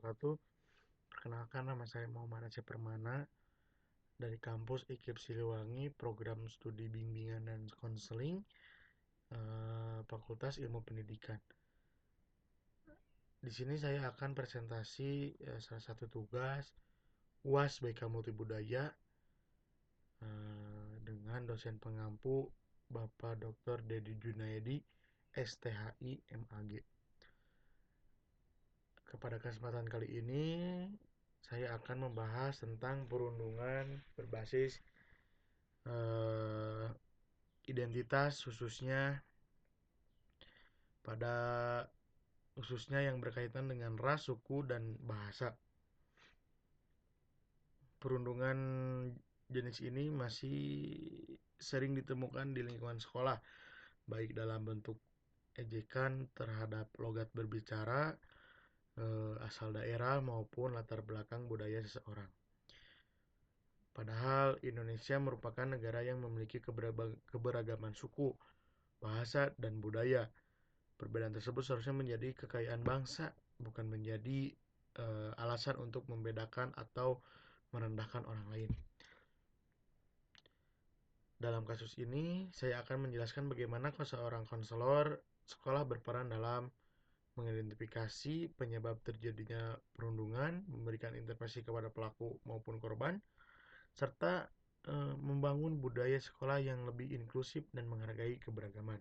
wabarakatuh. Perkenalkan, nama saya Muhammad Aceh Permana dari kampus IKIP Siliwangi, program studi bimbingan dan konseling, Fakultas Ilmu Pendidikan. Di sini saya akan presentasi salah satu tugas UAS BK Multibudaya dengan dosen pengampu Bapak Dr. Dedi Junaedi, STHI MAG. Pada kesempatan kali ini saya akan membahas tentang perundungan berbasis identitas, khususnya yang berkaitan dengan ras, suku, dan bahasa. Perundungan jenis ini masih sering ditemukan di lingkungan sekolah, baik dalam bentuk ejekan terhadap logat berbicara, asal daerah, maupun latar belakang budaya seseorang. Padahal Indonesia merupakan negara yang memiliki keberagaman suku, bahasa, dan budaya. Perbedaan tersebut seharusnya menjadi kekayaan bangsa, bukan menjadi alasan untuk membedakan atau merendahkan orang lain. Dalam kasus ini, saya akan menjelaskan bagaimana seorang konselor sekolah berperan dalam mengidentifikasi penyebab terjadinya perundungan, memberikan intervensi kepada pelaku maupun korban, serta membangun budaya sekolah yang lebih inklusif dan menghargai keberagaman.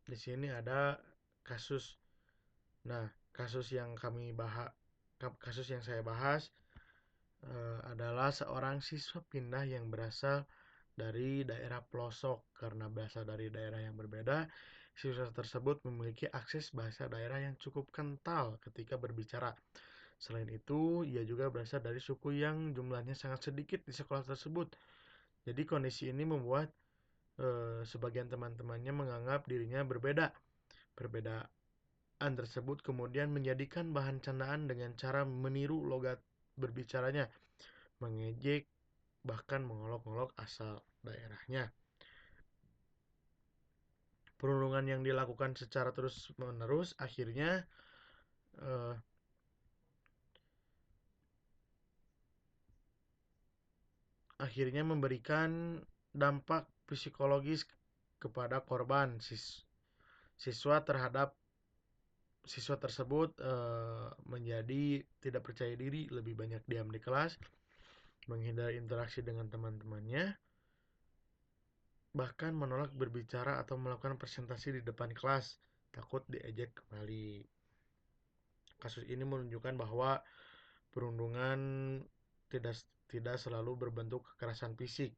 Di sini ada kasus. Nah, kasus yang saya bahas adalah seorang siswa pindah yang berasal dari daerah pelosok. Karena berasal dari daerah yang berbeda, siswa tersebut memiliki akses bahasa daerah yang cukup kental ketika berbicara. Selain itu, ia juga berasal dari suku yang jumlahnya sangat sedikit di sekolah tersebut. Jadi kondisi ini membuat sebagian teman-temannya menganggap dirinya berbeda. Perbedaan tersebut kemudian menjadikan bahan candaan dengan cara meniru logat berbicaranya, mengejek, bahkan mengolok-olok asal daerahnya. Perundungan yang dilakukan secara terus-menerus akhirnya memberikan dampak psikologis kepada korban. Siswa tersebut menjadi tidak percaya diri, lebih banyak diam di kelas, menghindari interaksi dengan teman-temannya, bahkan menolak berbicara atau melakukan presentasi di depan kelas, takut diejek kembali. Kasus ini menunjukkan bahwa perundungan tidak selalu berbentuk kekerasan fisik,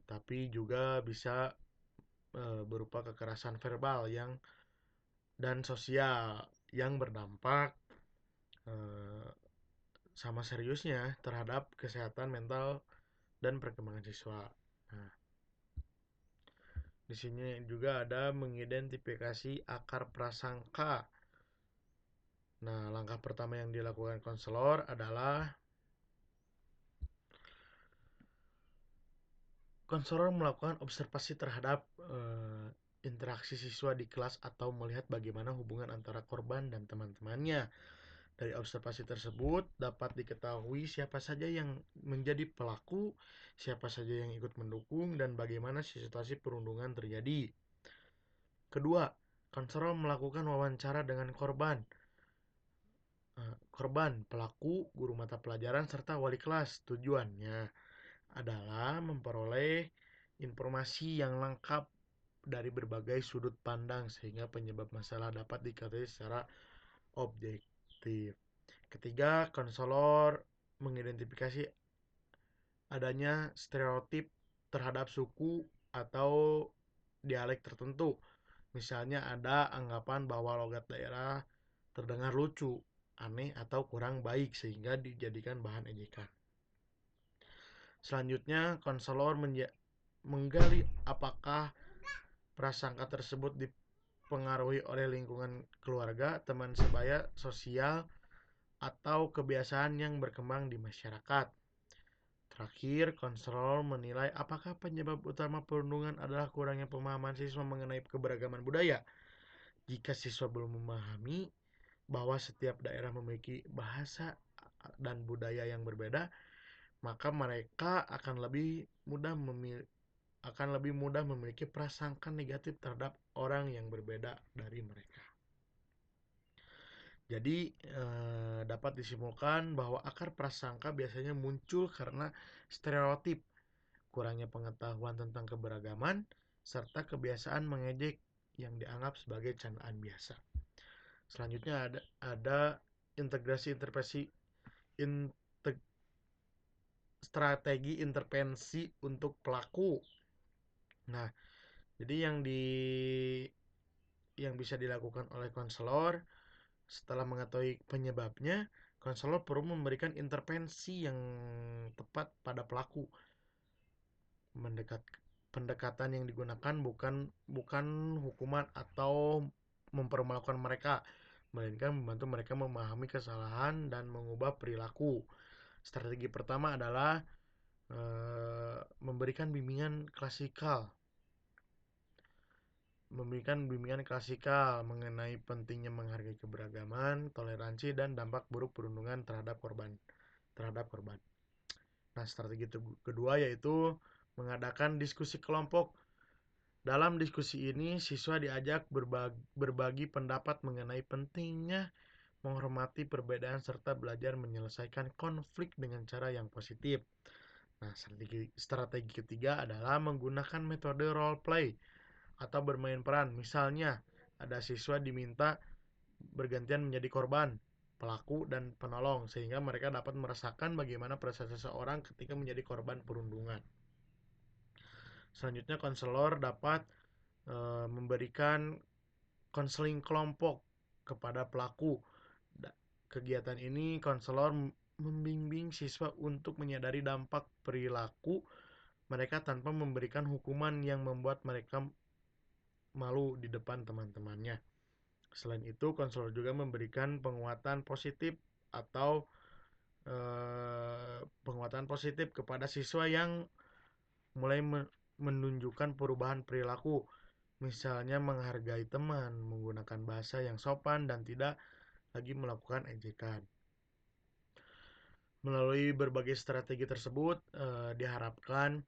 tapi juga bisa berupa kekerasan verbal dan sosial yang berdampak sama seriusnya terhadap kesehatan mental dan perkembangan siswa. Nah, di sini juga ada mengidentifikasi akar prasangka. Nah, langkah pertama yang dilakukan konselor adalah konselor melakukan observasi terhadap interaksi siswa di kelas atau melihat bagaimana hubungan antara korban dan teman-temannya. Dari observasi tersebut dapat diketahui siapa saja yang menjadi pelaku, siapa saja yang ikut mendukung, dan bagaimana situasi perundungan terjadi. Kedua, konselor melakukan wawancara dengan korban, pelaku, guru mata pelajaran, serta wali kelas. Tujuannya adalah memperoleh informasi yang lengkap dari berbagai sudut pandang sehingga penyebab masalah dapat diketahui secara objektif. Ketiga, konselor mengidentifikasi adanya stereotip terhadap suku atau dialek tertentu. Misalnya ada anggapan bahwa logat daerah terdengar lucu, aneh, atau kurang baik sehingga dijadikan bahan ejekan. Selanjutnya, konselor menggali apakah prasangka tersebut dipengaruhi oleh lingkungan keluarga, teman sebaya, sosial, atau kebiasaan yang berkembang di masyarakat. Terakhir, konselor menilai apakah penyebab utama perundungan adalah kurangnya pemahaman siswa mengenai keberagaman budaya. Jika siswa belum memahami bahwa setiap daerah memiliki bahasa dan budaya yang berbeda, maka mereka akan lebih mudah memiliki prasangka negatif terhadap orang yang berbeda dari mereka. Jadi dapat disimpulkan bahwa akar prasangka biasanya muncul karena stereotip, kurangnya pengetahuan tentang keberagaman, serta kebiasaan mengejek yang dianggap sebagai candaan biasa. Selanjutnya ada integrasi intervensi integ, strategi intervensi untuk pelaku. Nah, jadi yang bisa dilakukan oleh konselor setelah mengetahui penyebabnya, konselor perlu memberikan intervensi yang tepat pada pelaku. Pendekatan yang digunakan bukan hukuman atau mempermalukan mereka, melainkan membantu mereka memahami kesalahan dan mengubah perilaku. Strategi pertama adalah memberikan bimbingan klasikal mengenai pentingnya menghargai keberagaman, toleransi, dan dampak buruk perundungan terhadap korban. Nah, strategi kedua yaitu mengadakan diskusi kelompok. Dalam diskusi ini, siswa diajak berbagi pendapat mengenai pentingnya menghormati perbedaan serta belajar menyelesaikan konflik dengan cara yang positif. Nah, strategi ketiga adalah menggunakan metode role play atau bermain peran. Misalnya, ada siswa diminta bergantian menjadi korban, pelaku, dan penolong, sehingga mereka dapat merasakan bagaimana perasaan seseorang ketika menjadi korban perundungan. Selanjutnya, konselor dapat memberikan konseling kelompok kepada pelaku. Kegiatan ini, konselor membimbing siswa untuk menyadari dampak perilaku mereka tanpa memberikan hukuman yang membuat mereka malu di depan teman-temannya. Selain itu, konselor juga memberikan penguatan positif kepada siswa yang mulai menunjukkan perubahan perilaku, misalnya menghargai teman, menggunakan bahasa yang sopan, dan tidak lagi melakukan ejekan. Melalui berbagai strategi tersebut, diharapkan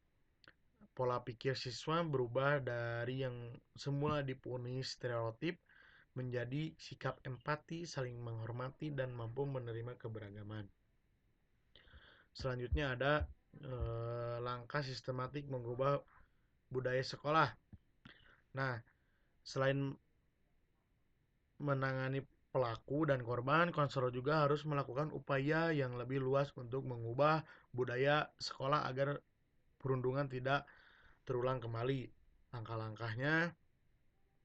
pola pikir siswa berubah dari yang semula dipenuhi stereotip menjadi sikap empati, saling menghormati, dan mampu menerima keberagaman. Selanjutnya ada langkah sistematik mengubah budaya sekolah. Nah, selain menangani pelaku dan korban, konselor juga harus melakukan upaya yang lebih luas untuk mengubah budaya sekolah agar perundungan tidak terulang kembali. Langkah-langkahnya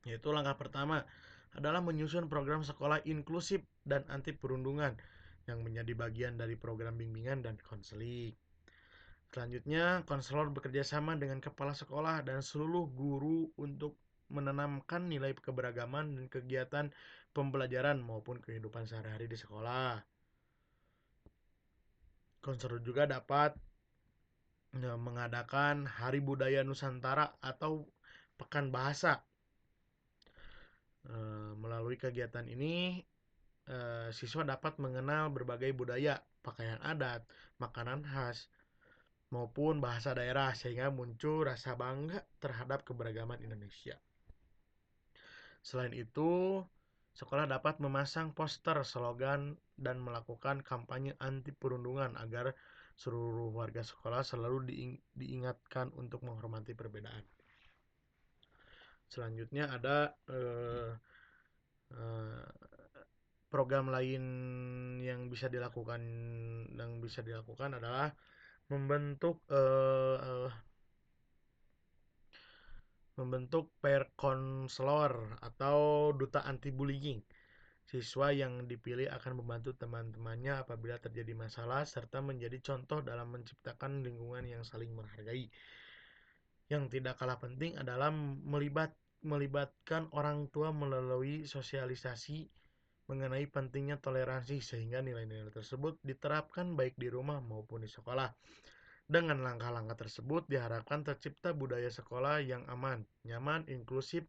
yaitu langkah pertama adalah menyusun program sekolah inklusif dan anti perundungan yang menjadi bagian dari program bimbingan dan konseling. Selanjutnya, konselor bekerja sama dengan kepala sekolah dan seluruh guru untuk menanamkan nilai keberagaman dan kegiatan pembelajaran maupun kehidupan sehari-hari di sekolah. Konselor juga dapat mengadakan Hari Budaya Nusantara atau Pekan Bahasa. Melalui kegiatan ini, siswa dapat mengenal berbagai budaya, pakaian adat, makanan khas, maupun bahasa daerah sehingga muncul rasa bangga terhadap keberagaman Indonesia. Selain itu, sekolah dapat memasang poster, slogan, dan melakukan kampanye anti perundungan agar seluruh warga sekolah selalu diingatkan untuk menghormati perbedaan. Selanjutnya ada program lain yang bisa dilakukan adalah membentuk peer counselor atau duta anti bullying. Siswa yang dipilih akan membantu teman-temannya apabila terjadi masalah serta menjadi contoh dalam menciptakan lingkungan yang saling menghargai. Yang tidak kalah penting adalah melibatkan orang tua melalui sosialisasi mengenai pentingnya toleransi sehingga nilai-nilai tersebut diterapkan baik di rumah maupun di sekolah. Dengan langkah-langkah tersebut diharapkan tercipta budaya sekolah yang aman, nyaman, inklusif,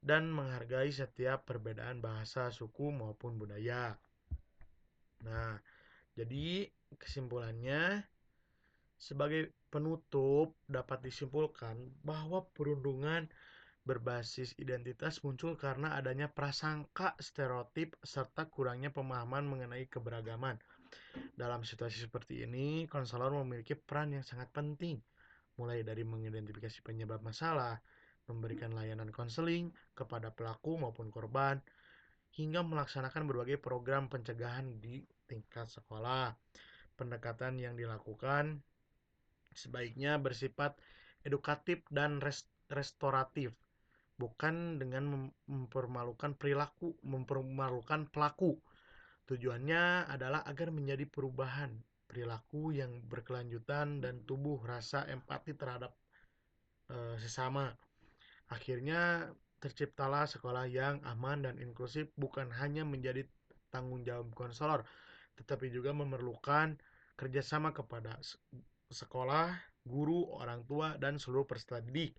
dan menghargai setiap perbedaan bahasa, suku, maupun budaya. Nah, jadi kesimpulannya, sebagai penutup dapat disimpulkan bahwa perundungan berbasis identitas muncul karena adanya prasangka, stereotip, serta kurangnya pemahaman mengenai keberagaman. Dalam situasi seperti ini, konselor memiliki peran yang sangat penting, mulai dari mengidentifikasi penyebab masalah, memberikan layanan konseling kepada pelaku maupun korban, hingga melaksanakan berbagai program pencegahan di tingkat sekolah. Pendekatan yang dilakukan sebaiknya bersifat edukatif dan restoratif, bukan dengan mempermalukan pelaku. Tujuannya adalah agar menjadi perubahan perilaku yang berkelanjutan dan tumbuh rasa empati terhadap sesama. Akhirnya terciptalah sekolah yang aman dan inklusif, bukan hanya menjadi tanggung jawab konselor, tetapi juga memerlukan kerjasama kepada sekolah, guru, orang tua, dan seluruh peserta didik.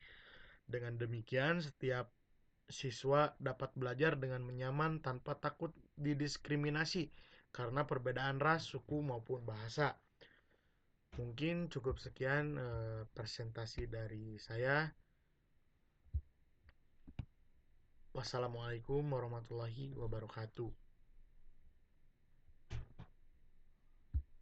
Dengan demikian, setiap siswa dapat belajar dengan nyaman tanpa takut didiskriminasi karena perbedaan ras, suku, maupun bahasa. Mungkin cukup sekian presentasi dari saya. Wassalamualaikum warahmatullahi wabarakatuh.